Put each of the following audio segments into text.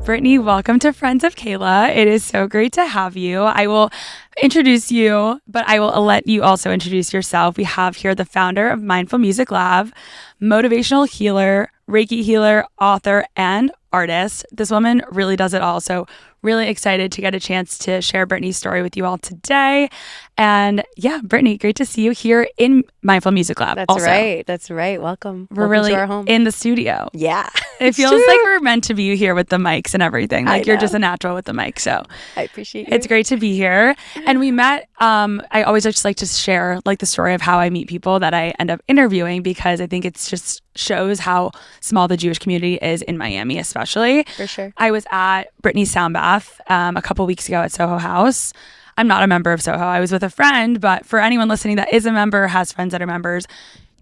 Brittany, welcome to Friends of Kayla. It is so great to have you. I will introduce you, but I will let you also introduce yourself. We have here the founder of Mindful Music Lab, motivational healer, Reiki healer, author, and artist. This woman really does it all. So really excited to get a chance to share Brittany's story with you all today. And yeah, Brittany, great to see you here in Mindful Music Lab. That's right. That's right. Welcome. We're Welcome really to our home. in the studio. Yeah. It feels like we're meant to be here with the mics and everything. Like you're just a natural with the mic. So I appreciate you. It's great to be here. And we met, I always just like to share like the story of how I meet people that I end up interviewing, because I think it's just shows how small the Jewish community is in Miami, especially. For sure. I was at Brittany's sound bath a couple weeks ago at Soho House. I'm not a member of Soho. I was with a friend, but for anyone listening that is a member, has friends that are members,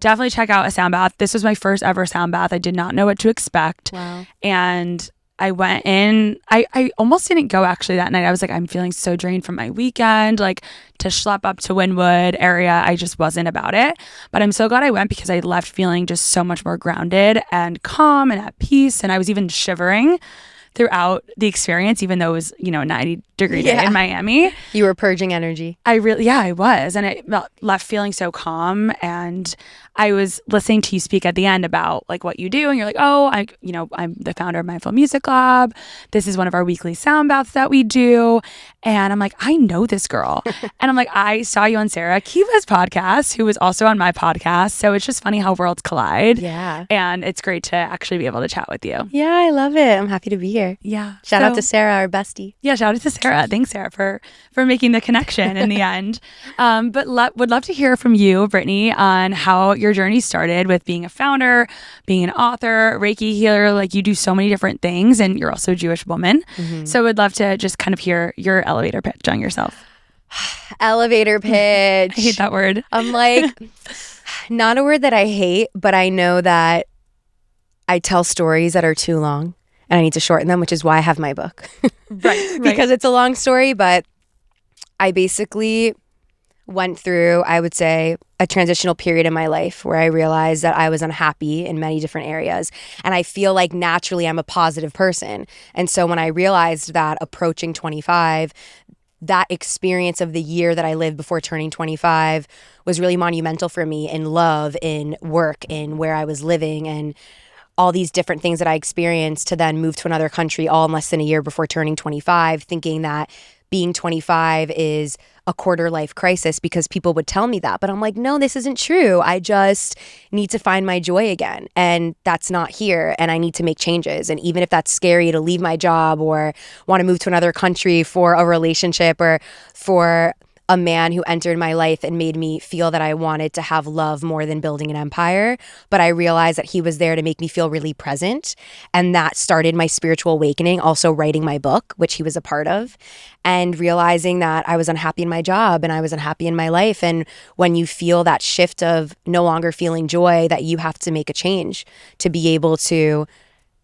definitely check out a sound bath. This was my first ever sound bath. I did not know what to expect. Wow. And I went in, I almost didn't go actually that night. I was like, I'm feeling so drained from my weekend, like to schlep up to Wynwood area. I just wasn't about it. But I'm so glad I went, because I left feeling just so much more grounded and calm and at peace. And I was even shivering throughout the experience, even though it was, 90-degree day in Miami. You were purging energy. I was. And I left feeling so calm. And I was listening to you speak at the end about like what you do. And you're like, oh, I'm the founder of Mindful Music Lab. This is one of our weekly sound baths that we do. And I'm like, I know this girl. And I'm like, I saw you on Sarah Kiva's podcast, who was also on my podcast. So it's just funny how worlds collide. Yeah. And it's great to actually be able to chat with you. Yeah, I love it. I'm happy to be here. Yeah. Shout out to Sarah, our bestie. Yeah, shout out to Sarah. Thanks, Sarah, for making the connection in the end. But would love to hear from you, Brittany, on how your journey started with being a founder, being an author, Reiki healer. Like you do so many different things, and you're also a Jewish woman. Mm-hmm. So would love to just kind of hear your elevator pitch on yourself. Elevator pitch. I hate that word. I'm like, not a word that I hate, but I know that I tell stories that are too long and I need to shorten them, which is why I have my book. Right. Because it's a long story, but I basically went through, I would say, a transitional period in my life where I realized that I was unhappy in many different areas. And I feel like naturally I'm a positive person. And so when I realized that approaching 25, that experience of the year that I lived before turning 25 was really monumental for me in love, in work, in where I was living, and all these different things that I experienced, to then move to another country all in less than a year before turning 25, thinking that being 25 is a quarter life crisis, because people would tell me that. But I'm like, no, this isn't true. I just need to find my joy again. And that's not here. And I need to make changes. And even if that's scary to leave my job or want to move to another country for a relationship or for a man who entered my life and made me feel that I wanted to have love more than building an empire. But I realized that he was there to make me feel really present. And that started my spiritual awakening, also writing my book, which he was a part of, and realizing that I was unhappy in my job and I was unhappy in my life. And when you feel that shift of no longer feeling joy, that you have to make a change to be able to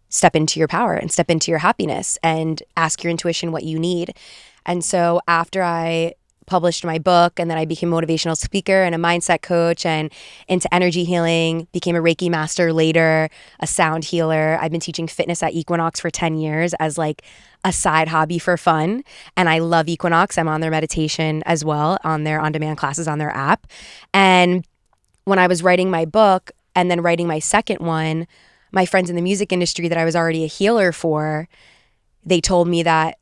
step into your power and step into your happiness and ask your intuition what you need. And so after I published my book, and then I became a motivational speaker and a mindset coach and into energy healing, became a Reiki master later, a sound healer. I've been teaching fitness at Equinox for 10 years as like a side hobby for fun. And I love Equinox. I'm on their meditation as well, on their on-demand classes on their app. And when I was writing my book and then writing my second one, my friends in the music industry that I was already a healer for, they told me that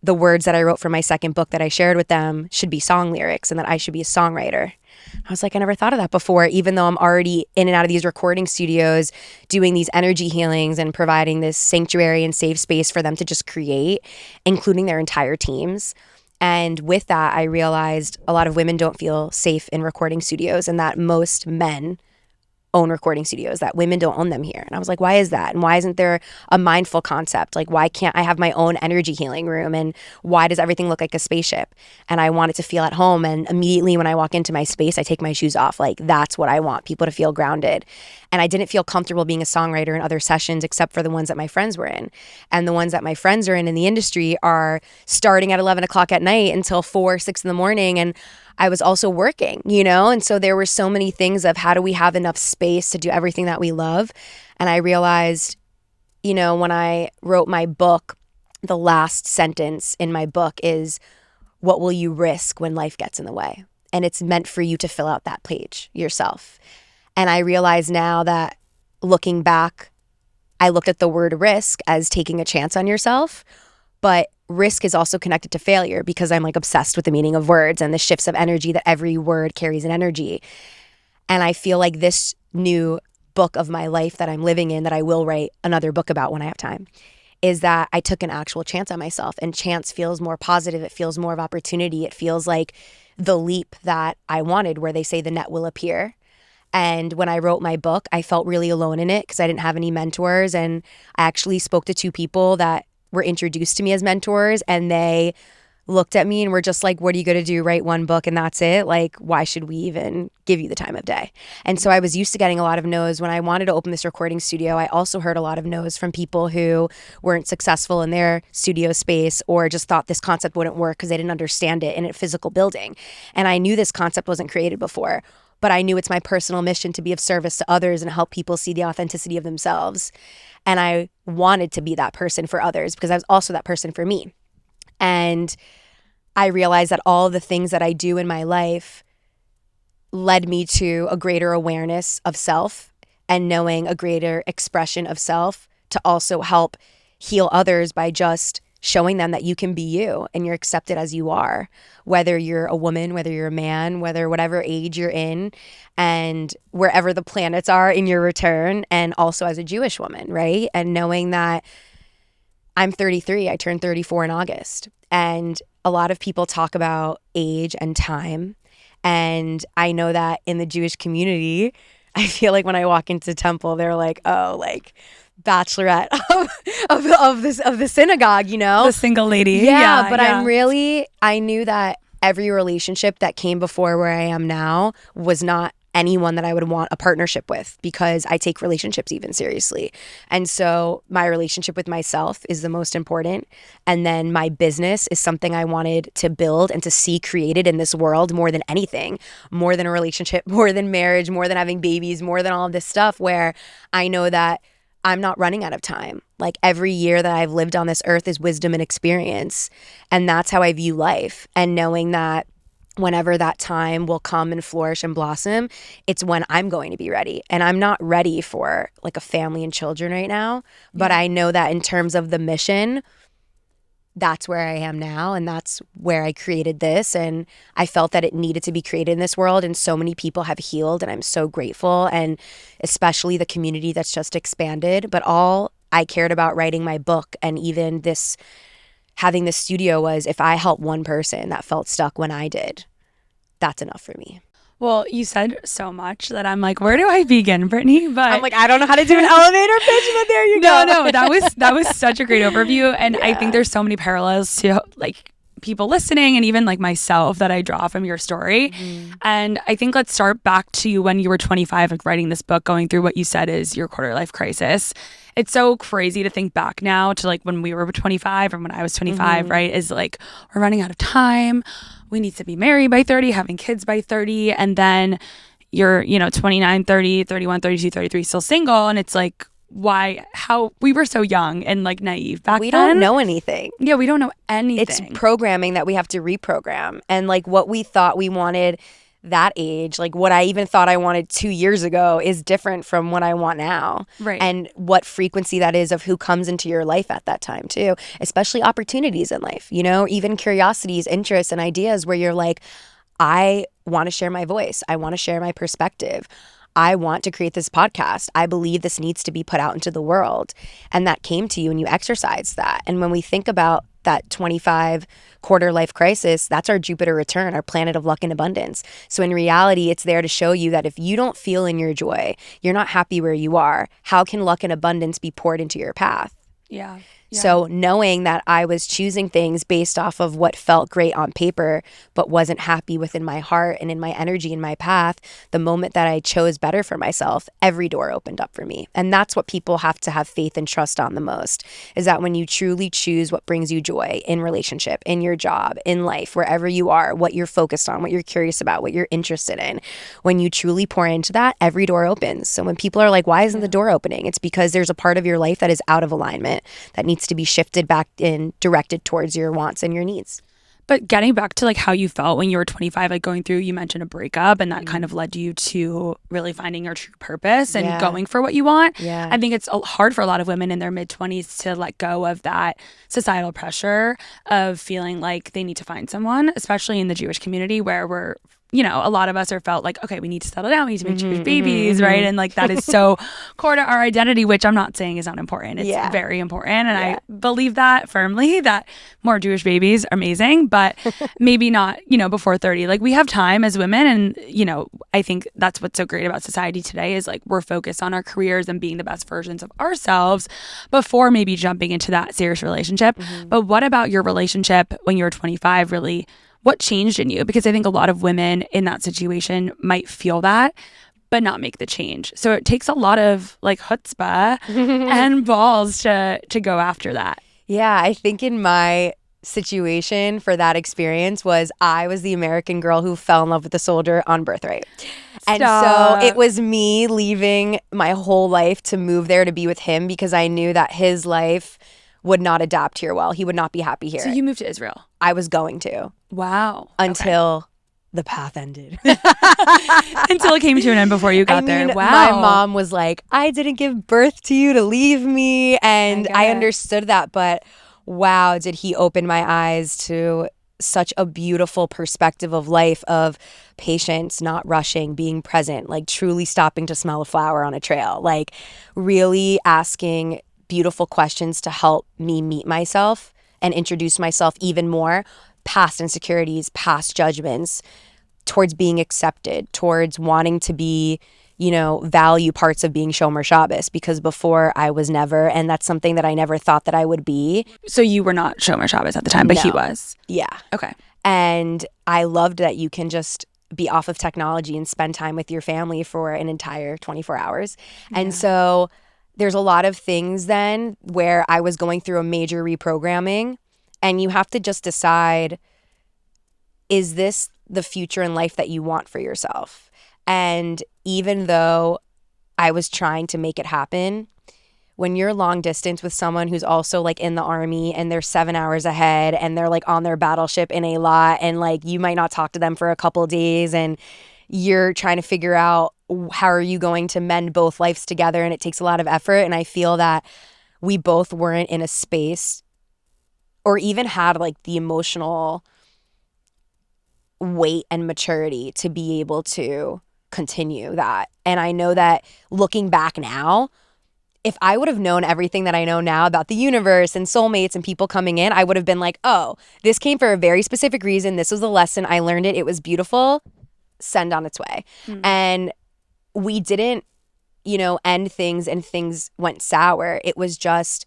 the words that I wrote for my second book that I shared with them should be song lyrics and that I should be a songwriter. I was like, I never thought of that before, even though I'm already in and out of these recording studios doing these energy healings and providing this sanctuary and safe space for them to just create, including their entire teams. And with that, I realized a lot of women don't feel safe in recording studios, and that most men own recording studios, that women don't own them here. And I was like, why is that? And why isn't there a mindful concept? Like, why can't I have my own energy healing room? And why does everything look like a spaceship? And I want it to feel at home. And immediately when I walk into my space, I take my shoes off. Like, that's what I want, people to feel grounded. And I didn't feel comfortable being a songwriter in other sessions except for the ones that my friends were in. And the ones that my friends are in the industry are starting at 11 o'clock at night until 4, 6 in the morning. And I was also working, you know? And so there were so many things of how do we have enough space to do everything that we love? And I realized, you know, when I wrote my book the last sentence in my book is, what will you risk when life gets in the way? And it's meant for you to fill out that page yourself. And I realize now that looking back, I looked at the word risk as taking a chance on yourself, but risk is also connected to failure because I'm like obsessed with the meaning of words and the shifts of energy that every word carries an energy. And I feel like this new book of my life that I'm living in, that I will write another book about when I have time, is that I took an actual chance on myself. And chance feels more positive. It feels more of opportunity. It feels like the leap that I wanted, where they say the net will appear. And when I wrote my book, I felt really alone in it because I didn't have any mentors. And I actually spoke to two people that were introduced to me as mentors, and they looked at me and were just like, what are you going to do? Write one book and that's it? Like, why should we even give you the time of day? And so I was used to getting a lot of no's. When I wanted to open this recording studio, I also heard a lot of no's from people who weren't successful in their studio space or just thought this concept wouldn't work because they didn't understand it in a physical building. And I knew this concept wasn't created before, but I knew it's my personal mission to be of service to others and help people see the authenticity of themselves. And I wanted to be that person for others because I was also that person for me. And I realized that all the things that I do in my life led me to a greater awareness of self and knowing a greater expression of self to also help heal others by just showing them that you can be you and you're accepted as you are, whether you're a woman, whether you're a man, whatever age you're in, and wherever the planets are in your return, and also as a Jewish woman, right? And knowing that I'm 33, I turned 34 in August, and a lot of people talk about age and time, and I know that in the Jewish community, I feel like when I walk into temple, they're like, oh, like bachelorette of the synagogue, you know, The single lady. yeah, but yeah. I knew that every relationship that came before where I am now was not anyone that I would want a partnership with, because I take relationships even seriously. And so my relationship with myself is the most important. And then my business is something I wanted to build and to see created in this world more than anything, more than a relationship, more than marriage, more than having babies, more than all of this stuff, where I know that I'm not running out of time. Like, every year that I've lived on this earth is wisdom and experience. And that's how I view life. And knowing that whenever that time will come and flourish and blossom, it's when I'm going to be ready. And I'm not ready for like a family and children right now. But I know that in terms of the mission, that's where I am now, and that's where I created this. And I felt that it needed to be created in this world, and so many people have healed, and I'm so grateful, and especially the community that's just expanded. But all I cared about writing my book and even this, having this studio, was if I help one person that felt stuck when I did, that's enough for me. Well, you said so much that I'm like, where do I begin, Brittany? But I'm like, I don't know how to do an elevator pitch, but there you go. No, that was such a great overview. And I think there's so many parallels to like people listening and even like myself that I draw from your story. And I think let's start back to when you were 25, like writing this book, going through what you said is your quarter life crisis. It's so crazy to think back now to like when we were 25 and when I was 25, right? Is like, we're running out of time. We need to be married by 30, having kids by 30. And then you're, 29, 30, 31, 32, 33, still single. And it's like, how we were so young and like naive back then. We don't know anything. Yeah, we don't know anything. It's programming that we have to reprogram. And like what we thought we wanted that age, like what I even thought I wanted 2 years ago, is different from what I want now. Right. And what frequency that is of who comes into your life at that time too, especially opportunities in life, even curiosities, interests, and ideas where you're like, I want to share my voice. I want to share my perspective. I want to create this podcast. I believe this needs to be put out into the world. And that came to you and you exercised that. And when we think about that 25 quarter life crisis, that's our Jupiter return, our planet of luck and abundance. So in reality, it's there to show you that if you don't feel in your joy, you're not happy where you are, how can luck and abundance be poured into your path? Yeah. So knowing that I was choosing things based off of what felt great on paper, but wasn't happy within my heart and in my energy and my path, the moment that I chose better for myself, every door opened up for me. And that's what people have to have faith and trust on the most, is that when you truly choose what brings you joy in relationship, in your job, in life, wherever you are, what you're focused on, what you're curious about, what you're interested in, when you truly pour into that, every door opens. So when people are like, why isn't the door opening? It's because there's a part of your life that is out of alignment, that needs needs to be shifted back in, directed towards your wants and your needs. But getting back to like how you felt when you were 25, like going through, you mentioned a breakup and that kind of led you to really finding your true purpose and going for what you want. Yeah. I think it's hard for a lot of women in their mid-20s to let go of that societal pressure of feeling like they need to find someone, especially in the Jewish community where we're, you know, a lot of us are felt like, okay, we need to settle down, we need to make Jewish babies, right? And like that is so core to our identity, which I'm not saying is not important. It's very important. And I believe that firmly, that more Jewish babies are amazing, but maybe not, you know, before 30. Like we have time as women. And, you know, I think that's what's so great about society today is like we're focused on our careers and being the best versions of ourselves before maybe jumping into that serious relationship. But what about your relationship when you were 25 really? What changed in you? Because I think a lot of women in that situation might feel that, but not make the change. So it takes a lot of like chutzpah and balls to go after that. Yeah, I think in my situation for that experience was I was the American girl who fell in love with the soldier on birthright. And so it was me leaving my whole life to move there to be with him because I knew that his life would not adapt here well. He would not be happy here. So you moved to Israel? I was going to. Wow. Until the path ended. Until it came to an end before you got there. Wow. My mom was like, I didn't give birth to you to leave me. And I understood that. But wow, did he open my eyes to such a beautiful perspective of life, of patience, not rushing, being present, like truly stopping to smell a flower on a trail, like really asking beautiful questions to help me meet myself and introduce myself even more past insecurities, past judgments, towards being accepted, towards wanting to be, you know, value parts of being Shomer Shabbos, because before I was never, and that's something that I never thought that I would be. So you were not Shomer Shabbos at the time, but he was. Yeah. Okay. And I loved that you can just be off of technology and spend time with your family for an entire 24 hours. And so there's a lot of things then where I was going through a major reprogramming, and you have to just decide, is this the future in life that you want for yourself? And even though I was trying to make it happen, when you're long distance with someone who's also like in the army and they're 7 hours ahead and they're like on their battleship in a lot, and like you might not talk to them for a couple of days, and you're trying to figure out how are you going to mend both lives together, and it takes a lot of effort. And I feel that we both weren't in a space or even had like the emotional weight and maturity to be able to continue that. And I know that looking back now, if I would have known everything that I know now about the universe and soulmates and people coming in, I would have been like, oh, this came for a very specific reason. This was a lesson. I learned it. It was beautiful. Send on its way. And we didn't, you know, end things and things went sour. It was just,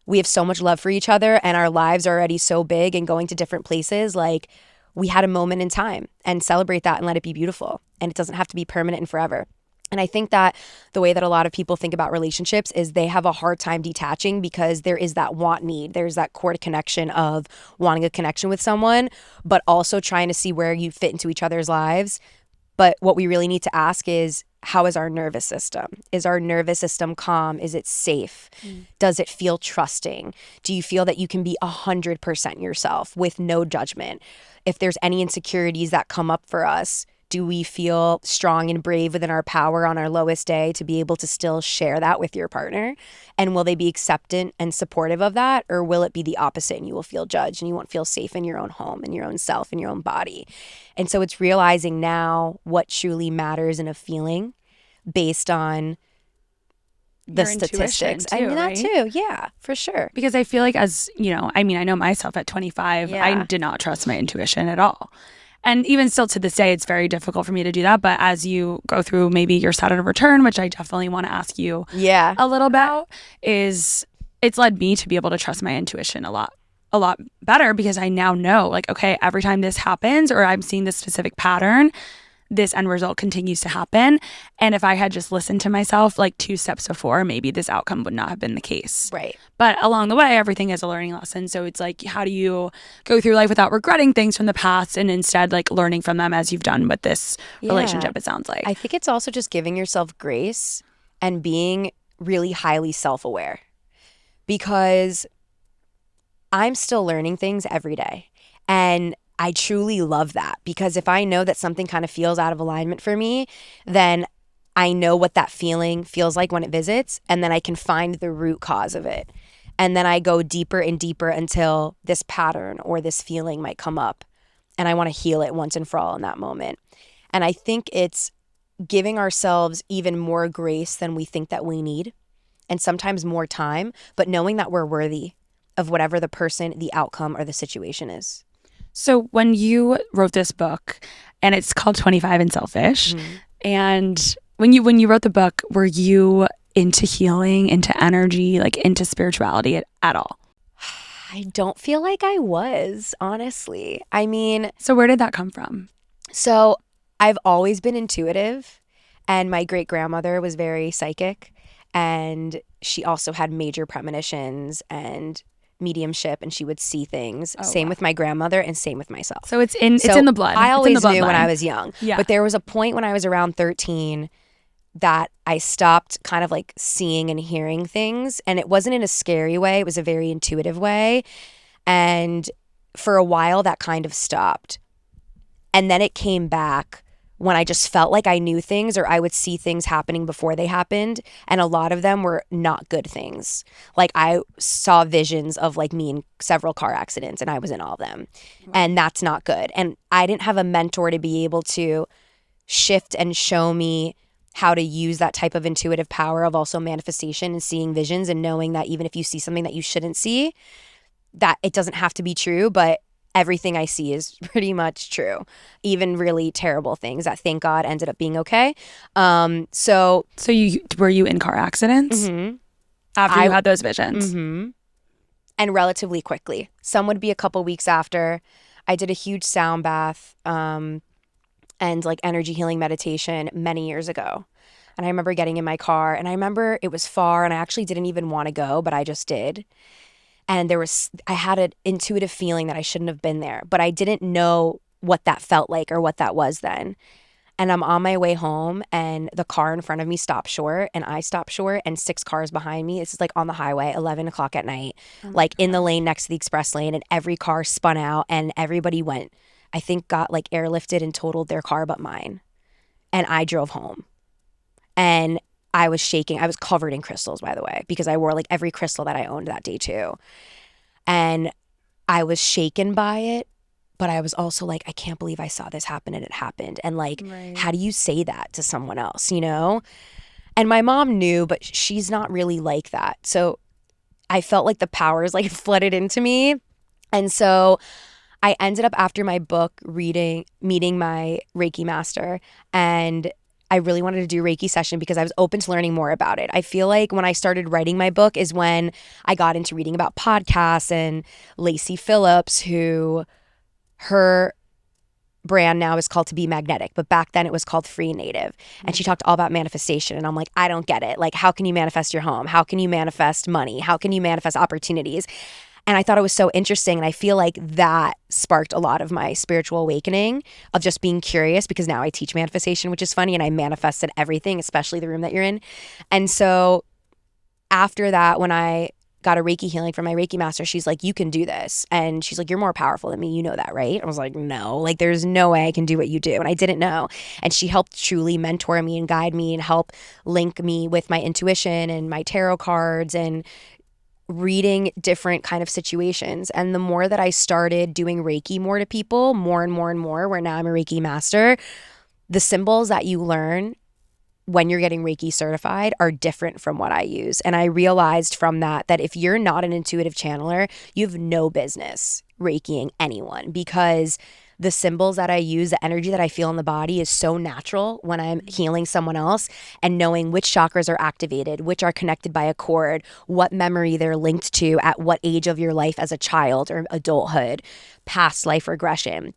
we have so much love for each other and our lives are already so big and going to different places. Like we had a moment in time and celebrate that and let it be beautiful. And it doesn't have to be permanent and forever. And I think that the way that a lot of people think about relationships is they have a hard time detaching because there is that want need. There's that core connection of wanting a connection with someone, but also trying to see where you fit into each other's lives. But what we really need to ask is, how is our nervous system? Is our nervous system calm? Is it safe? Does it feel trusting? Do you feel that you can be 100% yourself with no judgment? If there's any insecurities that come up for us, do we feel strong and brave within our power on our lowest day to be able to still share that with your partner? And will they be acceptant and supportive of that? Or will it be the opposite and you will feel judged and you won't feel safe in your own home, in your own self, in your own body? And so it's realizing now what truly matters in a feeling based on the Your statistics. intuition too, that too. Yeah, for sure. Because I feel like as, you know, I mean, I know myself at 25, I did not trust my intuition at all. And even still to this day, it's very difficult for me to do that. But as you go through maybe your Saturn return, which I definitely want to ask you a little about, is it's led me to be able to trust my intuition a lot better because I now know, like, okay, every time this happens or I'm seeing this specific pattern, this end result continues to happen. And if I had just listened to myself like 2 steps before, maybe this outcome would not have been the case. Right. But along the way, everything is a learning lesson. So it's like, how do you go through life without regretting things from the past and instead like learning from them as you've done with this relationship, it sounds like. I think it's also just giving yourself grace and being really highly self-aware. Because I'm still learning things every day. And I truly love that, because if I know that something kind of feels out of alignment for me, then I know what that feeling feels like when it visits, and then I can find the root cause of it. And then I go deeper and deeper until this pattern or this feeling might come up. And I want to heal it once and for all in that moment. And I think it's giving ourselves even more grace than we think that we need, and sometimes more time, but knowing that we're worthy of whatever the person, the outcome, or the situation is. So when you wrote this book, and it's called 25 and Selfish, and when you wrote the book, were you into healing, into energy, like into spirituality at all? I don't feel like I was, honestly. I mean, So where did that come from? so I've always been intuitive, and my great grandmother was very psychic, and she also had major premonitions and mediumship, and she would see things. Same with my grandmother, and same with myself. So it's in the blood. I always it's in the knew when bloodline. I was young. Yeah. But there was a point when I was around 13 that I stopped kind of like seeing and hearing things. And it wasn't in a scary way. It was a very intuitive way. And for a while that kind of stopped. And then it came back when I just felt like I knew things, or I would see things happening before they happened. And a lot of them were not good things. Like I saw visions of like me in several car accidents, and I was in all of them. And that's not good. And I didn't have a mentor to be able to shift and show me how to use that type of intuitive power of also manifestation and seeing visions, and knowing that even if you see something that you shouldn't see, that it doesn't have to be true, but everything I see is pretty much true. Even really terrible things that, thank God, ended up being okay. So were you in car accidents after you had those visions? And relatively quickly. Some would be a couple weeks after. I did a huge sound bath and like energy healing meditation many years ago. And I remember getting in my car, and I remember it was far, and I actually didn't even want to go, but I just did. And I had an intuitive feeling that I shouldn't have been there, but I didn't know what that felt like or what that was then. And I'm on my way home, and the car in front of me stopped short, and I stopped short, and 6 cars behind me. This is like on the highway, 11 o'clock at night, like in the lane next to the express lane, and every car spun out, and everybody got like airlifted and totaled their car but mine. And I drove home. And I was shaking. I was covered in crystals, by the way, because I wore like every crystal that I owned that day too. And I was shaken by it, but I was also like, I can't believe I saw this happen, and it happened. And like, how do you say that to someone else, you know? And my mom knew, but she's not really like that. So I felt like the powers like flooded into me. And so I ended up, after my book, meeting my Reiki master, and I really wanted to do a Reiki session because I was open to learning more about it. I feel like when I started writing my book is when I got into reading about podcasts, and Lacey Phillips, who her brand now is called To Be Magnetic, but back then it was called Free Native. And she talked all about manifestation, and I'm like, I don't get it. Like, how can you manifest your home? How can you manifest money? How can you manifest opportunities? And I thought it was so interesting. And I feel like that sparked a lot of my spiritual awakening of just being curious, because now I teach manifestation, which is funny. And I manifested everything, especially the room that you're in. And so after that, when I got a Reiki healing from my Reiki master, she's like, you can do this. And she's like, you're more powerful than me. You know that, right? I was like, no, like there's no way I can do what you do. And I didn't know. And she helped truly mentor me and guide me and help link me with my intuition and my tarot cards and reading different kind of situations. And the more that I started doing Reiki more to people, more and more and more, where now I'm a Reiki master, the symbols that you learn when you're getting Reiki certified are different from what I use. And I realized from that if you're not an intuitive channeler, you have no business Reikiing anyone, because the symbols that I use, the energy that I feel in the body is so natural when I'm healing someone else, and knowing which chakras are activated, which are connected by a cord, what memory they're linked to at what age of your life as a child or adulthood, past life regression.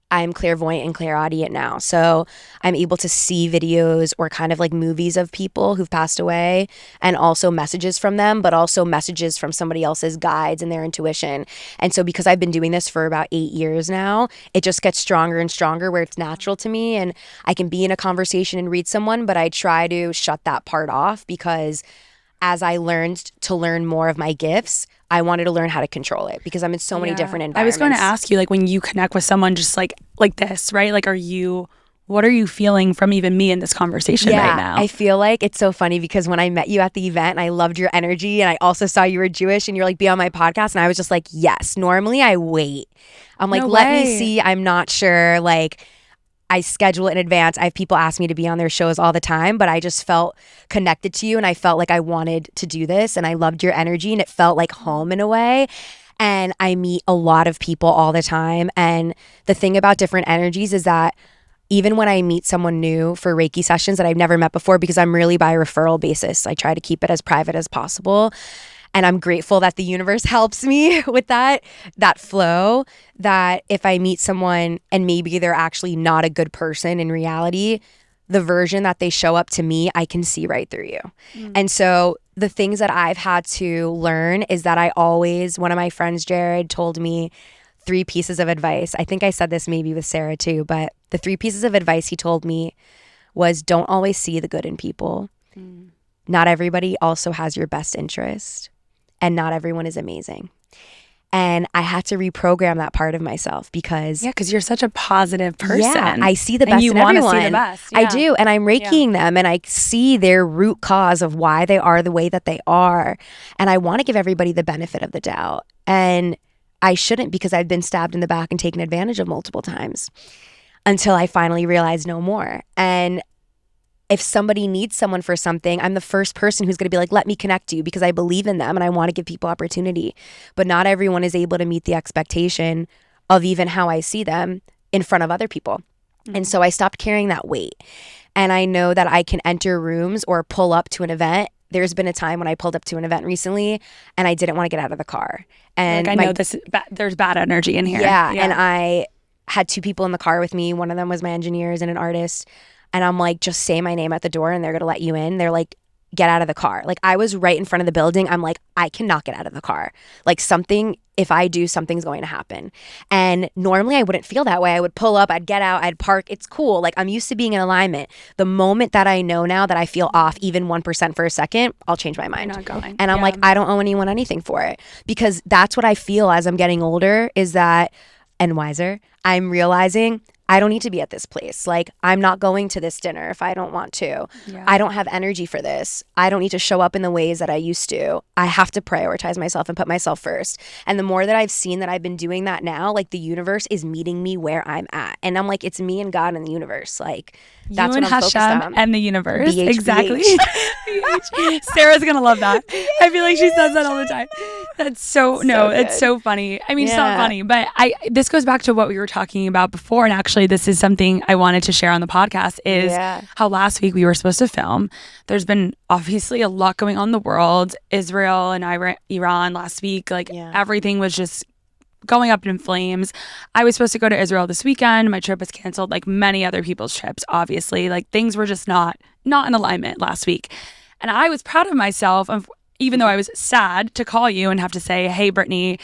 I'm clairvoyant and clairaudient now. So I'm able to see videos or kind of like movies of people who've passed away, and also messages from them, but also messages from somebody else's guides and their intuition. And so because I've been doing this for about 8 years now, it just gets stronger and stronger, where it's natural to me, and I can be in a conversation and read someone, but I try to shut that part off, because as I learned to learn more of my gifts, I wanted to learn how to control it because I'm in so many different environments. I was going to ask you, like, when you connect with someone just like this, right? Like, what are you feeling from even me in this conversation right now? I feel like it's so funny because when I met you at the event and I loved your energy and I also saw you were Jewish and you're like, be on my podcast. And I was just like, yes, normally I wait. I'm like, let me see. I'm not sure. Like, I schedule it in advance. I have people ask me to be on their shows all the time, but I just felt connected to you and I felt like I wanted to do this and I loved your energy and it felt like home in a way. And I meet a lot of people all the time. And the thing about different energies is that even when I meet someone new for Reiki sessions that I've never met before, because I'm really by referral basis, I try to keep it as private as possible. And I'm grateful that the universe helps me with that flow, that if I meet someone and maybe they're actually not a good person in reality, the version that they show up to me, I can see right through you. And so the things that I've had to learn is that one of my friends, Jared, told me 3 pieces of advice. I think I said this maybe with Sarah too, but the 3 pieces of advice he told me was don't always see the good in people. Not everybody also has your best interest and not everyone is amazing. And I had to reprogram that part of myself because you're such a positive person. Yeah, I see the best in everyone. You want to see the best. Yeah. I do, and I'm Reikiing them and I see their root cause of why they are the way that they are. And I want to give everybody the benefit of the doubt. And I shouldn't because I've been stabbed in the back and taken advantage of multiple times until I finally realized no more. And if somebody needs someone for something, I'm the first person who's going to be like, let me connect you because I believe in them and I want to give people opportunity. But not everyone is able to meet the expectation of even how I see them in front of other people. And so I stopped carrying that weight. And I know that I can enter rooms or pull up to an event. There's been a time when I pulled up to an event recently and I didn't want to get out of the car. And like, I know there's bad energy in here. Yeah. And I had 2 people in the car with me. One of them was my engineers and an artist. And I'm like, just say my name at the door and they're going to let you in. They're like, get out of the car. Like I was right in front of the building. I'm like, I cannot get out of the car. Like if I do, something's going to happen. And normally I wouldn't feel that way. I would pull up, I'd get out, I'd park. It's cool. Like I'm used to being in alignment. The moment that I know now that I feel off even 1% for a second, I'll change my mind. You're not going. And I'm like, I don't owe anyone anything for it. Because that's what I feel as I'm getting older is that, and wiser, I'm realizing I don't need to be at this place. Like, I'm not going to this dinner if I don't want to. Yeah. I don't have energy for this. I don't need to show up in the ways that I used to. I have to prioritize myself and put myself first. And the more that I've seen that I've been doing that now, like the universe is meeting me where I'm at. And I'm like, it's me and God and the universe. Like, that's what I'm focused on. And the universe. BH, exactly. BH. Sarah's going to love that. I feel like she says that all the time. That's it's so funny. I mean, it's not funny, but this goes back to what we were talking about before. And actually, this is something I wanted to share on the podcast is how last week we were supposed to film. There's been obviously a lot going on in the world. Israel and Iran last week, everything was just going up in flames. I was supposed to go to Israel this weekend. My trip was canceled, like many other people's trips, obviously. Like things were just not in alignment last week. And I was proud of myself, even though I was sad to call you and have to say, hey, Brittany,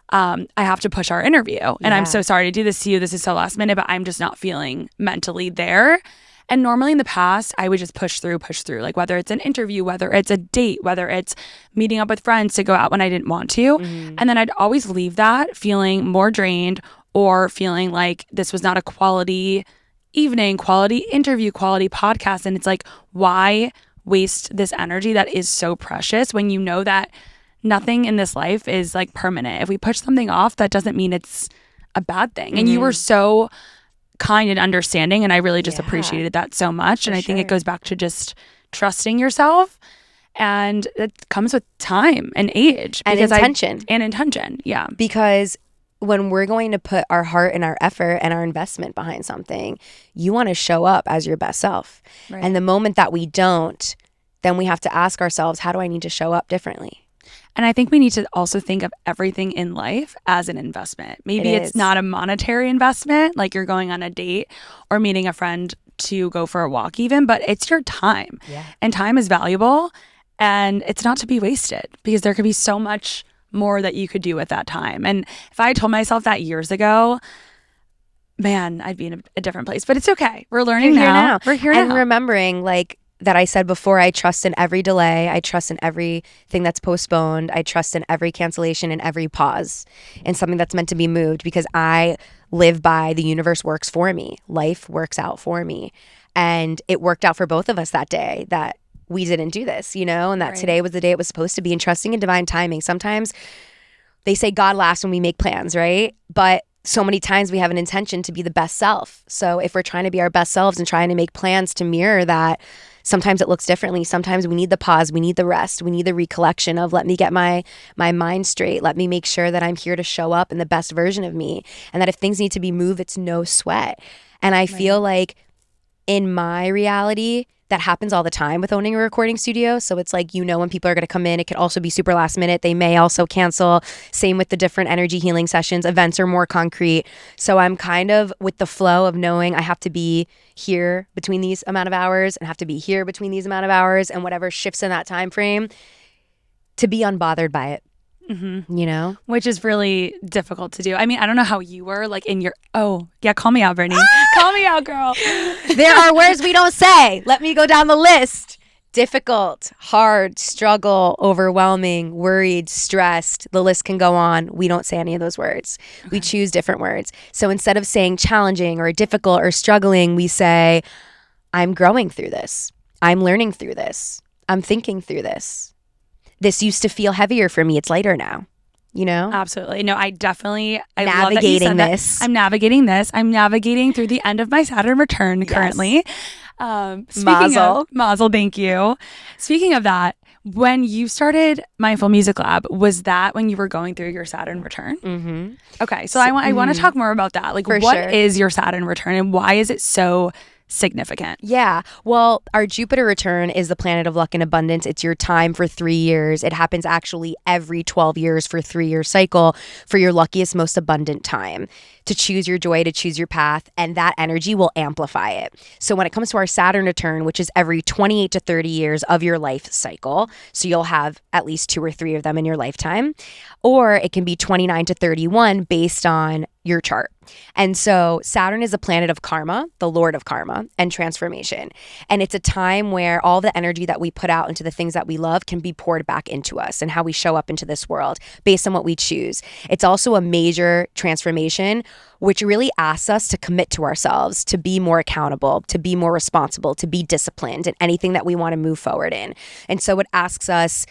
I have to push our interview. And I'm so sorry to do this to you. This is so last minute, but I'm just not feeling mentally there. And normally in the past, I would just push through, like whether it's an interview, whether it's a date, whether it's meeting up with friends to go out when I didn't want to. And then I'd always leave that feeling more drained or feeling like this was not a quality evening, quality interview, quality podcast. And it's like, why waste this energy that is so precious when you know that nothing in this life is like permanent. If we push something off, that doesn't mean it's a bad thing. And you were so kind and understanding, and I really just appreciated that so much. And I think it goes back to just trusting yourself, and it comes with time and age and intention. Yeah. Because when we're going to put our heart and our effort and our investment behind something, you want to show up as your best self. Right. And the moment that we don't, then we have to ask ourselves, how do I need to show up differently? And I think we need to also think of everything in life as an investment. Maybe it's not a monetary investment, like you're going on a date or meeting a friend to go for a walk even, but it's your time. Yeah. And time is valuable, and it's not to be wasted because there could be so much more that you could do with that time. And if I told myself that years ago, man, I'd be in a different place. But it's okay. We're learning now. We're here now. And remembering, like, that I said before, I trust in every delay. I trust in everything that's postponed. I trust in every cancellation and every pause in something that's meant to be moved, because I live by the universe works for me. Life works out for me. And it worked out for both of us that day that we didn't do this, you know, and that today was the day it was supposed to be, and trusting in divine timing. Sometimes they say God laughs when we make plans, right? But so many times we have an intention to be the best self. So if we're trying to be our best selves and trying to make plans to mirror that, sometimes it looks differently. Sometimes we need the pause, we need the rest, we need the recollection of, let me get my mind straight. Let me make sure that I'm here to show up in the best version of me. And that if things need to be moved, it's no sweat. And I feel like in my reality, that happens all the time with owning a recording studio. So it's like, you know, when people are going to come in, it could also be super last minute. They may also cancel. Same with the different energy healing sessions. Events are more concrete. So I'm kind of with the flow of knowing I have to be here between these amount of hours and have to be here between these amount of hours, and whatever shifts in that time frame, to be unbothered by it. You know, which is really difficult to do. I mean, I don't know how you were like in your, oh yeah, call me out, Brittany. Call me out, girl. There are words we don't say. Let me go down the list. Difficult, hard, struggle, overwhelming, worried, stressed. The list can go on. We don't say any of those words. Okay. We choose different words. So instead of saying challenging or difficult or struggling, we say, I'm growing through this. I'm learning through this. I'm thinking through this. This used to feel heavier for me. It's lighter now, you know? Absolutely. No, I navigating love that you said this. I'm navigating this. I'm navigating through the end of my Saturn return currently. Mazel, thank you. Speaking of that, when you started Mindful Music Lab, was that when you were going through your Saturn return? Mm-hmm. Okay. So I want to talk more about that. Like, what is your Saturn return and why is it so significant? Yeah. Well, our Jupiter return is the planet of luck and abundance. It's your time for 3 years. It happens actually every 12 years for a 3-year cycle for your luckiest, most abundant time to choose your joy, to choose your path, and that energy will amplify it. So when it comes to our Saturn return, which is every 28 to 30 years of your life cycle, so you'll have at least 2 or 3 of them in your lifetime, or it can be 29 to 31 based on your chart. And so Saturn is a planet of karma, the lord of karma and transformation. And it's a time where all the energy that we put out into the things that we love can be poured back into us and how we show up into this world based on what we choose. It's also a major transformation, which really asks us to commit to ourselves, to be more accountable, to be more responsible, to be disciplined in anything that we want to move forward in. And so it asks us,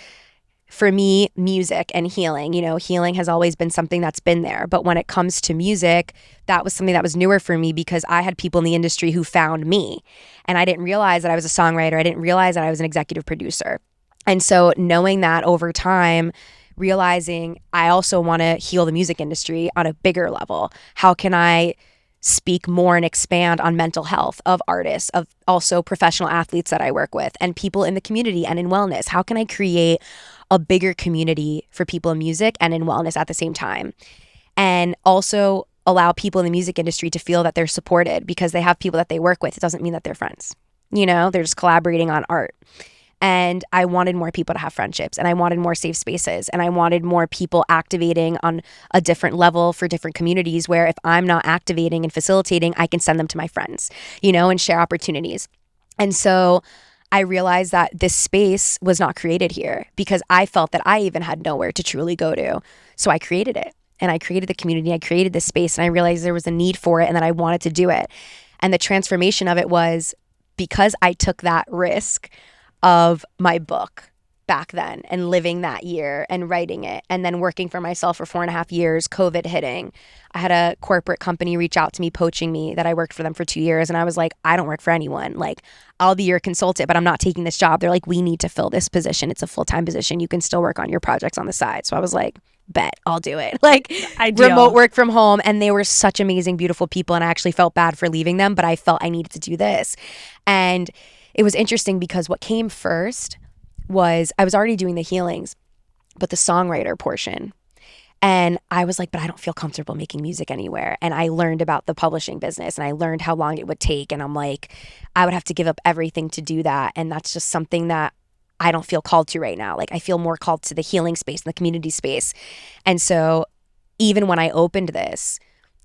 for me, music and healing. You know, healing has always been something that's been there. But when it comes to music, that was something that was newer for me because I had people in the industry who found me. And I didn't realize that I was a songwriter. I didn't realize that I was an executive producer. And so knowing that over time, realizing I also want to heal the music industry on a bigger level. How can I speak more and expand on mental health of artists, of also professional athletes that I work with, and people in the community and in wellness? How can I create a bigger community for people in music and in wellness at the same time? And also allow people in the music industry to feel that they're supported because they have people that they work with. It doesn't mean that they're friends. You know, they're just collaborating on art. And I wanted more people to have friendships, and I wanted more safe spaces, and I wanted more people activating on a different level for different communities where if I'm not activating and facilitating, I can send them to my friends, you know, and share opportunities. And so I realized that this space was not created here because I felt that I even had nowhere to truly go to. So I created it, and I created the community. I created this space, and I realized there was a need for it and that I wanted to do it. And the transformation of it was because I took that risk of my book back then and living that year and writing it and then working for myself for 4.5 years, COVID hitting. I had a corporate company reach out to me, poaching me, that I worked for them for 2 years. And I was like, I don't work for anyone. Like, I'll be your consultant, but I'm not taking this job. They're like, we need to fill this position. It's a full-time position. You can still work on your projects on the side. So I was like, bet, I'll do it. Like, Ideal. Remote work from home. And they were such amazing, beautiful people. And I actually felt bad for leaving them, but I felt I needed to do this. And it was interesting because what came first was I was already doing the healings, but the songwriter portion. And I was like, but I don't feel comfortable making music anywhere. And I learned about the publishing business and I learned how long it would take. And I'm like, I would have to give up everything to do that. And that's just something that I don't feel called to right now. Like, I feel more called to the healing space and the community space. And so even when I opened this,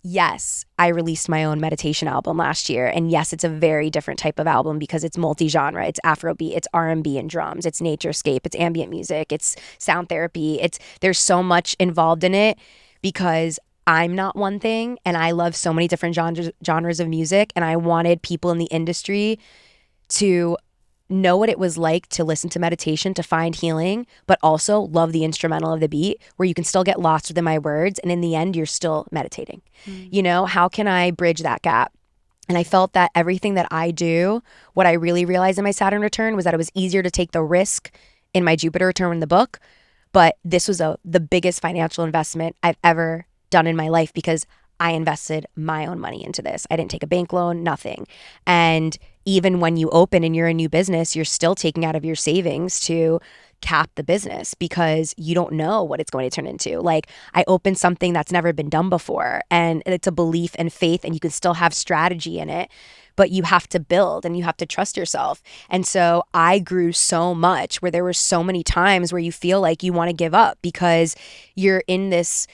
yes, I released my own meditation album last year. And yes, it's a very different type of album because it's multi-genre. It's Afrobeat, it's R&B and drums, it's naturescape, it's ambient music, it's sound therapy. There's so much involved in it because I'm not one thing and I love so many different genres of music, and I wanted people in the industry to know what it was like to listen to meditation, to find healing, but also love the instrumental of the beat where you can still get lost within my words. And in the end, you're still meditating. You know, how can I bridge that gap? And I felt that everything that I do, what I really realized in my Saturn return was that it was easier to take the risk in my Jupiter return in the book. But this was the biggest financial investment I've ever done in my life because I invested my own money into this. I didn't take a bank loan, nothing. And even when you open and you're a new business, you're still taking out of your savings to cap the business because you don't know what it's going to turn into. Like, I opened something that's never been done before, and it's a belief and faith, and you can still have strategy in it, but you have to build and you have to trust yourself. And so I grew so much where there were so many times where you feel like you want to give up because you're in this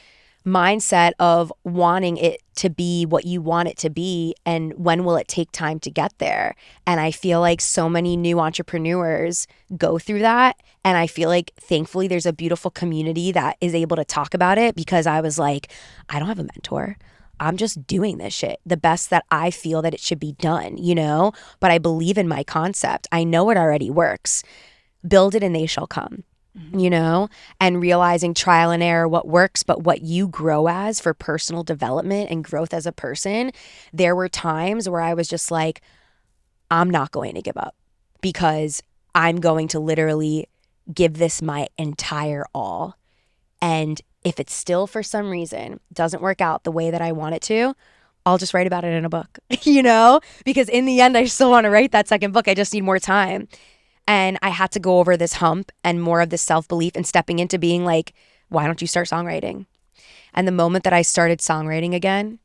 mindset of wanting it to be what you want it to be, and when will it take time to get there. And I feel like so many new entrepreneurs go through that, and I feel like thankfully there's a beautiful community that is able to talk about it because I was like, I don't have a mentor. I'm just doing this shit the best that I feel that it should be done, you know? But I believe in my concept. I know it already works. Build it and they shall come. You know, and realizing trial and error, what works, but what you grow as for personal development and growth as a person. There were times where I was just like, I'm not going to give up because I'm going to literally give this my entire all. And if it still for some reason doesn't work out the way that I want it to, I'll just write about it in a book, you know, because in the end, I still want to write that second book. I just need more time. And I had to go over this hump and more of this self-belief and stepping into being like, why don't you start songwriting? And the moment that I started songwriting again,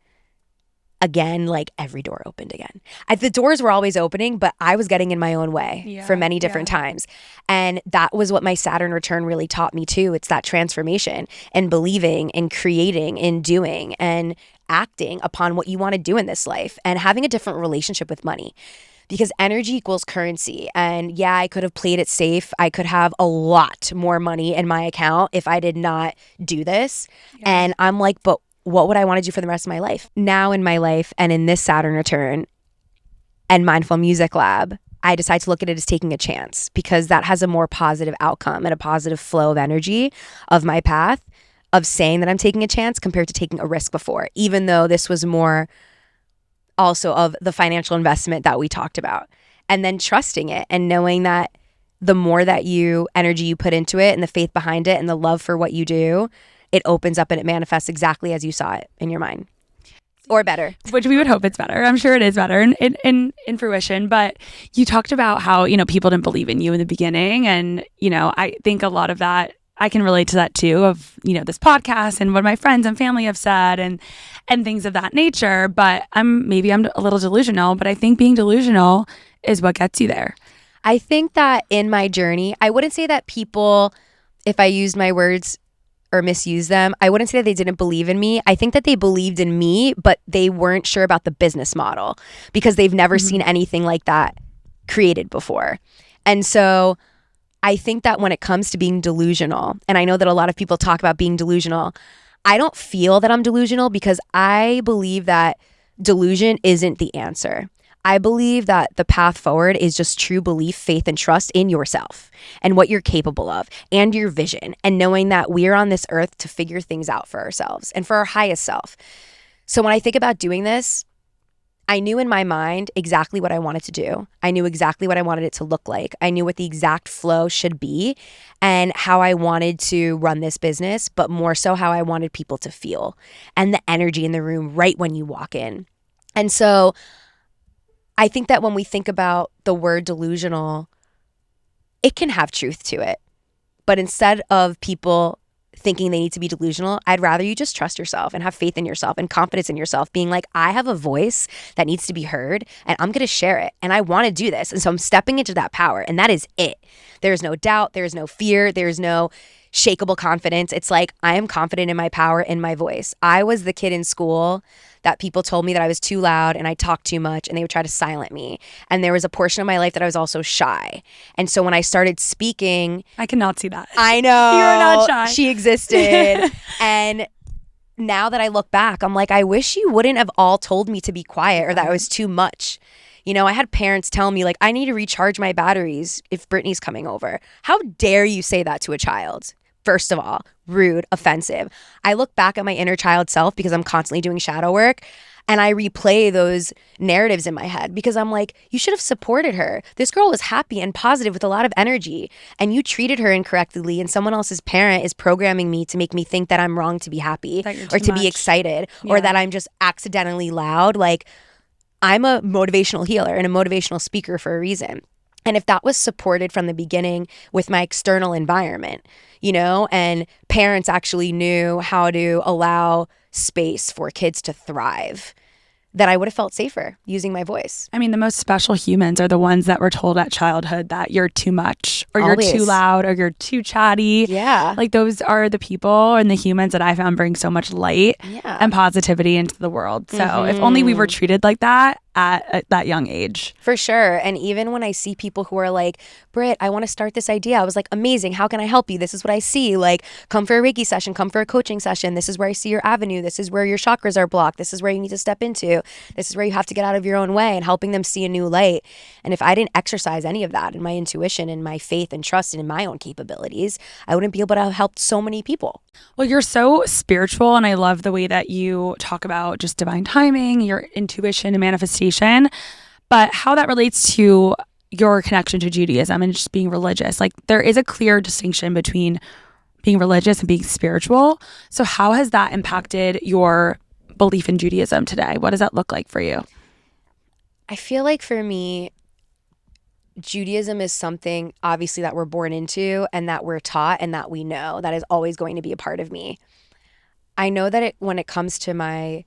like every door opened again. The doors were always opening, but I was getting in my own way for many different times. And that was what my Saturn return really taught me too. It's that transformation and believing and creating and doing and acting upon what you want to do in this life and having a different relationship with money. Because energy equals currency. And yeah, I could have played it safe. I could have a lot more money in my account if I did not do this. Yeah. And I'm like, but what would I want to do for the rest of my life? Now in my life and in this Saturn return and Mindful Music Lab, I decide to look at it as taking a chance because that has a more positive outcome and a positive flow of energy of my path of saying that I'm taking a chance compared to taking a risk before, even though this was more also of the financial investment that we talked about, and then trusting it and knowing that the more that energy you put into it and the faith behind it and the love for what you do, it opens up and it manifests exactly as you saw it in your mind or better, which we would hope it's better. I'm sure it is better in fruition. But you talked about how, you know, people didn't believe in you in the beginning. And, you know, I think a lot of that, I can relate to that too, of, you know, this podcast and what my friends and family have said and things of that nature. But I'm a little delusional, but I think being delusional is what gets you there. I think that in my journey, I wouldn't say that people, if I used my words or misuse them, I wouldn't say that they didn't believe in me. I think that they believed in me, but they weren't sure about the business model because they've never seen anything like that created before. And so I think that when it comes to being delusional, and I know that a lot of people talk about being delusional, I don't feel that I'm delusional because I believe that delusion isn't the answer. I believe that the path forward is just true belief, faith, and trust in yourself and what you're capable of and your vision, and knowing that we're on this earth to figure things out for ourselves and for our highest self. So when I think about doing this, I knew in my mind exactly what I wanted to do. I knew exactly what I wanted it to look like. I knew what the exact flow should be and how I wanted to run this business, but more so how I wanted people to feel and the energy in the room right when you walk in. And so I think that when we think about the word delusional, it can have truth to it. But instead of people thinking they need to be delusional, I'd rather you just trust yourself and have faith in yourself and confidence in yourself, being like, I have a voice that needs to be heard and I'm going to share it and I want to do this. And so I'm stepping into that power, and that is it. There's no doubt. There's no fear. There's no shakable confidence. It's like, I am confident in my power, in my voice. I was the kid in school that people told me that I was too loud and I talked too much, and they would try to silence me. And there was a portion of my life that I was also shy. And so when I started speaking, I cannot see that. I know. You're not shy. She existed. And now that I look back, I'm like, I wish you wouldn't have all told me to be quiet or that I was too much. You know, I had parents tell me, like, I need to recharge my batteries if Brittany's coming over. How dare you say that to a child? First of all, rude, offensive. I look back at my inner child self because I'm constantly doing shadow work, and I replay those narratives in my head because I'm like, you should have supported her. This girl was happy and positive with a lot of energy, and you treated her incorrectly, and someone else's parent is programming me to make me think that I'm wrong to be happy or to be excited or that I'm just accidentally loud. Like, I'm a motivational healer and a motivational speaker for a reason. And if that was supported from the beginning with my external environment, you know, and parents actually knew how to allow space for kids to thrive, then I would have felt safer using my voice. I mean, the most special humans are the ones that were told at childhood that you're too much or Always. you're too loud or you're too chatty. Yeah. Like, those are the people and the humans that I found bring so much light and positivity into the world. So if only we were treated like that at that young age. For sure. And even when I see people who are like, Britt, I want to start this idea. I was like, amazing. How can I help you? This is what I see. Like, come for a Reiki session, come for a coaching session. This is where I see your avenue. This is where your chakras are blocked. This is where you need to step into. This is where you have to get out of your own way, and helping them see a new light. And if I didn't exercise any of that in my intuition and my faith and trust and in my own capabilities, I wouldn't be able to have helped so many people. Well, you're so spiritual, and I love the way that you talk about just divine timing, your intuition and manifestation, but how that relates to your connection to Judaism and just being religious. Like, there is a clear distinction between being religious and being spiritual. So how has that impacted your belief in Judaism today? What does that look like for you? I feel like for me, Judaism is something obviously that we're born into and that we're taught and that we know that is always going to be a part of me. I know that when it comes to my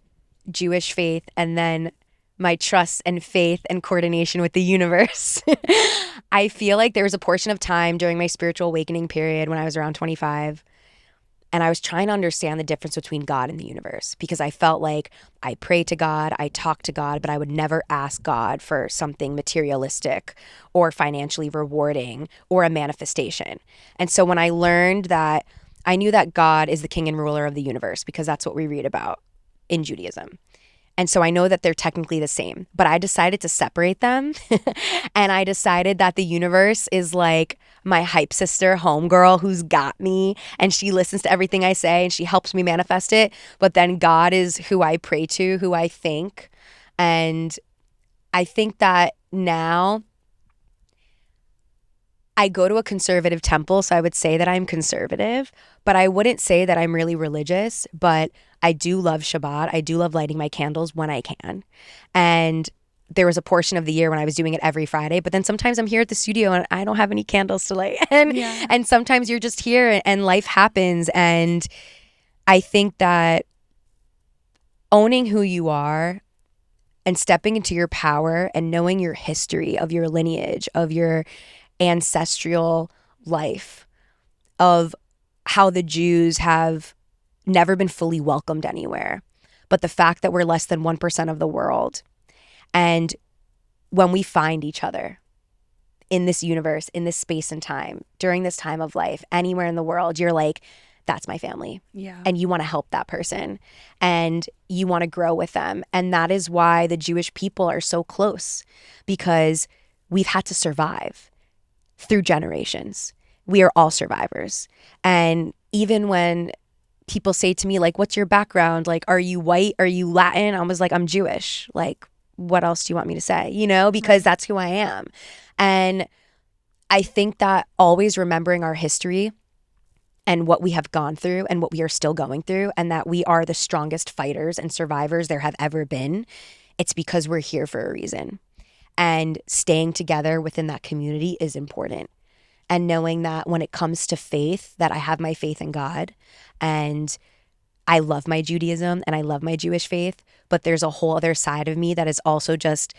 Jewish faith and then my trust and faith and coordination with the universe, I feel like there was a portion of time during my spiritual awakening period when I was around 25, and I was trying to understand the difference between God and the universe, because I felt like I prayed to God, I talked to God, but I would never ask God for something materialistic or financially rewarding or a manifestation. And so when I learned that, I knew that God is the king and ruler of the universe, because that's what we read about in Judaism. And so I know that they're technically the same, but I decided to separate them. And I decided that the universe is like my hype sister, homegirl, who's got me, and she listens to everything I say and she helps me manifest it. But then God is who I pray to, who I think. And I think that now I go to a conservative temple, so I would say that I'm conservative, but I wouldn't say that I'm really religious. But I do love Shabbat. I do love lighting my candles when I can. And there was a portion of the year when I was doing it every Friday, but then sometimes I'm here at the studio and I don't have any candles to light. And sometimes you're just here and life happens. And I think that owning who you are and stepping into your power and knowing your history of your lineage, of your ancestral life, of how the Jews have never been fully welcomed anywhere, but the fact that we're less than 1% of the world. And when we find each other in this universe, in this space and time, during this time of life, anywhere in the world, you're like, that's my family. Yeah. And you want to help that person and you want to grow with them. And that is why the Jewish people are so close, because we've had to survive through generations. We are all survivors. And even when people say to me, like, what's your background? Like, are you white? Are you Latin? I was like, I'm Jewish. Like, what else do you want me to say? You know, because that's who I am. And I think that always remembering our history and what we have gone through and what we are still going through, and that we are the strongest fighters and survivors there have ever been, it's because we're here for a reason. And staying together within that community is important. And knowing that when it comes to faith, that I have my faith in God, and I love my Judaism and I love my Jewish faith, but there's a whole other side of me that is also just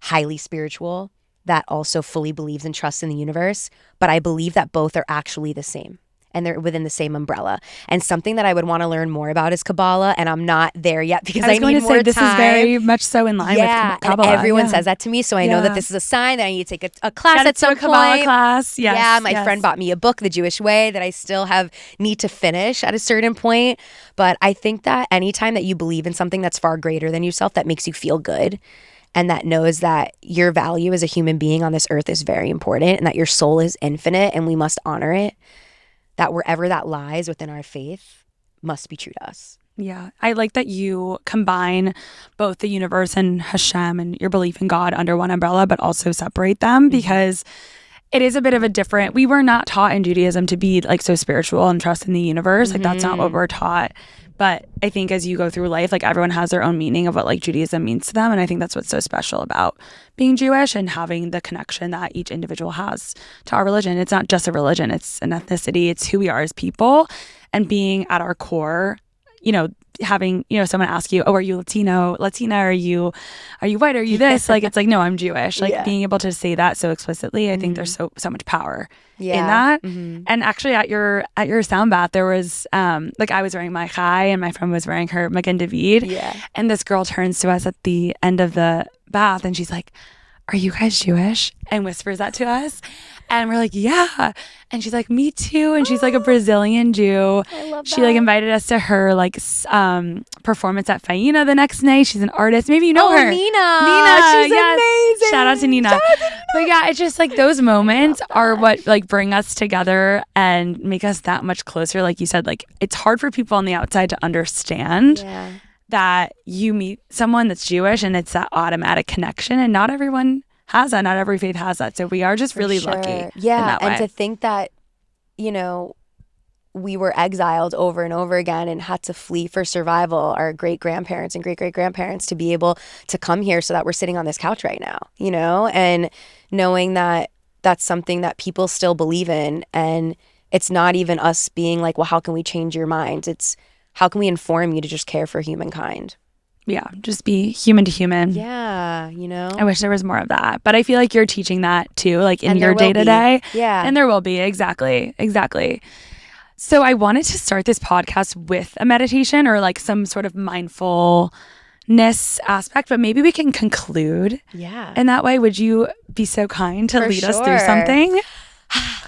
highly spiritual, that also fully believes and trusts in the universe. But I believe that both are actually the same. and they're within the same umbrella. And something that I would want to learn more about is Kabbalah, and I'm not there yet because I need more time. This is very much so in line with Kabbalah. And everyone says that to me, so I know that this is a sign that I need to take a class at some point. Kabbalah class. Yes. Yeah, my friend bought me a book, The Jewish Way, that I still need to finish at a certain point. But I think that anytime that you believe in something that's far greater than yourself, that makes you feel good, and that knows that your value as a human being on this earth is very important, and that your soul is infinite and we must honor it, that wherever that lies within our faith must be true to us. Yeah. I like that you combine both the universe and Hashem and your belief in God under one umbrella, but also separate them, because it is a bit of a different, we were not taught in Judaism to be like so spiritual and trust in the universe. Like that's not what we're taught. But I think as you go through life, like everyone has their own meaning of what like Judaism means to them. And I think that's what's so special about being Jewish and having the connection that each individual has to our religion. It's not just a religion, it's an ethnicity, it's who we are as people, and being at our core, you know, having, you know, someone ask you, oh, are you Latina, are you white, are you this? Like, it's like, no, I'm Jewish. Like being able to say that so explicitly, I think there's so much power in that. And actually at your sound bath, there was, like I was wearing my chai and my friend was wearing her Magen David. And this girl turns to us at the end of the bath and she's like, are you guys Jewish? And whispers that to us. And we're like, yeah. And she's like, me too. And she's like a Brazilian Jew. I love that. She like invited us to her like performance at Faina the next night. She's an artist. Maybe you know her. Nina. She's amazing. Shout out to Nina. But yeah, it's just like those moments are what like bring us together and make us that much closer. Like you said, like it's hard for people on the outside to understand that you meet someone that's Jewish and it's that automatic connection, and not everyone has that. Not every faith has that. So we are just really lucky. Yeah. In that way. And to think that, you know, we were exiled over and over again and had to flee for survival, our great-grandparents and great-great-grandparents, to be able to come here so that we're sitting on this couch right now, you know, and knowing that that's something that people still believe in. And it's not even us being like, well, how can we change your mind? It's how can we inform you to just care for humankind? Yeah, just be human to human. Yeah, you know? I wish there was more of that. But I feel like you're teaching that too, like in your day-to-day. Yeah. And there will be. Exactly. So I wanted to start this podcast with a meditation or like some sort of mindfulness aspect, but maybe we can conclude in that way. Would you be so kind to lead us through something?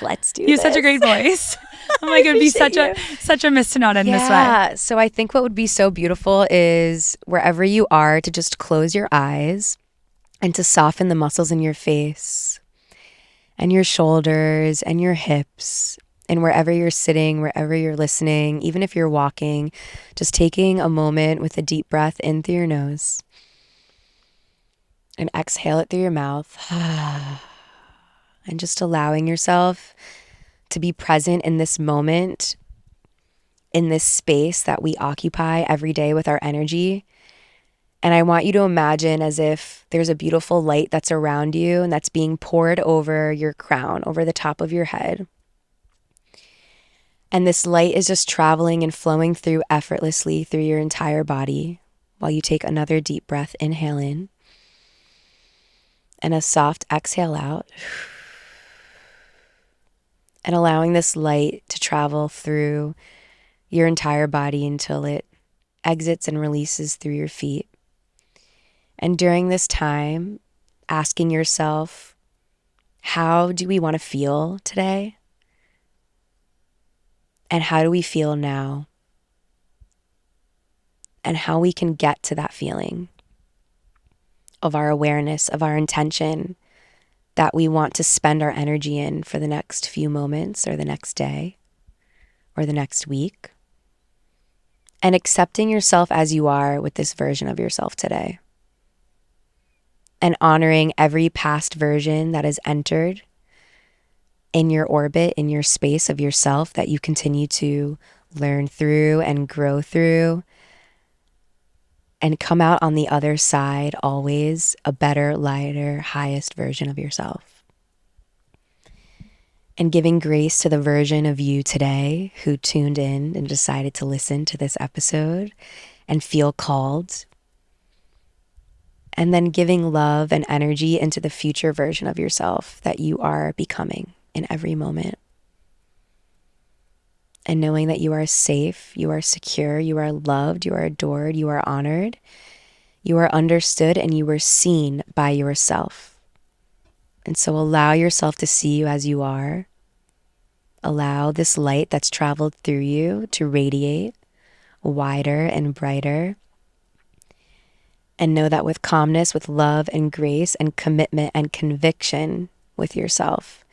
Let's do You have this. such a great voice. I'm like, it would be such a miss to not end this way. Yeah. So I think what would be so beautiful is wherever you are to just close your eyes and to soften the muscles in your face and your shoulders and your hips, and wherever you're sitting, wherever you're listening, even if you're walking, just taking a moment with a deep breath in through your nose and exhale it through your mouth. And just allowing yourself to be present in this moment, in this space that we occupy every day with our energy. And I want you to imagine as if there's a beautiful light that's around you and that's being poured over your crown, over the top of your head. And this light is just traveling and flowing through effortlessly through your entire body while you take another deep breath, inhale in, and a soft exhale out. And allowing this light to travel through your entire body until it exits and releases through your feet. And during this time, asking yourself, how do we want to feel today? And how do we feel now? And how we can get to that feeling of our awareness, of our intention, that we want to spend our energy in for the next few moments or the next day or the next week. And accepting yourself as you are with this version of yourself today. And honoring every past version that has entered in your orbit, in your space of yourself that you continue to learn through and grow through. And come out on the other side always a better, lighter, highest version of yourself. And giving grace to the version of you today who tuned in and decided to listen to this episode and feel called. And then giving love and energy into the future version of yourself that you are becoming in every moment. and knowing that you are safe, you are secure, you are loved, you are adored, you are honored, you are understood, and you are seen by yourself. And so allow yourself to see you as you are. Allow this light that's traveled through you to radiate wider and brighter. And know that with calmness, with love and grace and commitment and conviction with yourself,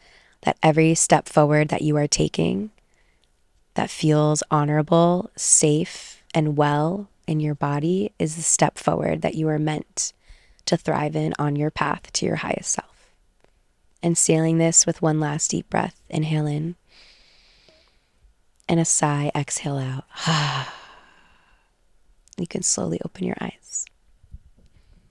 that every step forward that you are taking that feels honorable, safe, and well in your body is the step forward that you are meant to thrive in on your path to your highest self. And sailing this with one last deep breath, inhale in, and a sigh, exhale out. You can slowly open your eyes.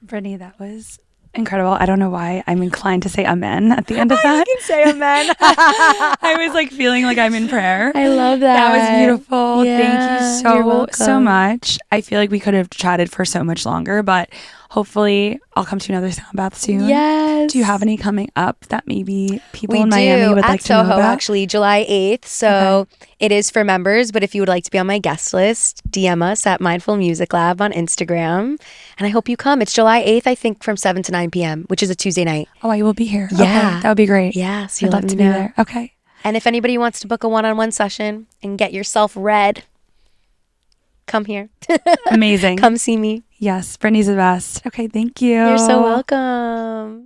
Brittany, that was incredible. I don't know why I'm inclined to say amen at the end of that. You can say amen. I was like feeling like I'm in prayer. I love that. That was beautiful. Yeah, Thank you're you welcome. so much. I feel like we could have chatted for so much longer, but hopefully I'll come to another sound bath soon. Yes. Do you have any coming up that maybe people We in do Miami would at like to Soho, know about? actually, July 8th. So it is for members, but if you would like to be on my guest list, DM us at Mindful Music Lab on Instagram. And I hope you come. It's July 8th, I think, from 7 to 9 p.m., which is a Tuesday night. Oh, I will be here. Yeah. Okay, that would be great. Yeah, so I'd love to be there. Okay. And if anybody wants to book a one-on-one session and get yourself read, come here. Amazing. Come see me. Yes, Brittany's the best. Okay, thank you. You're so welcome.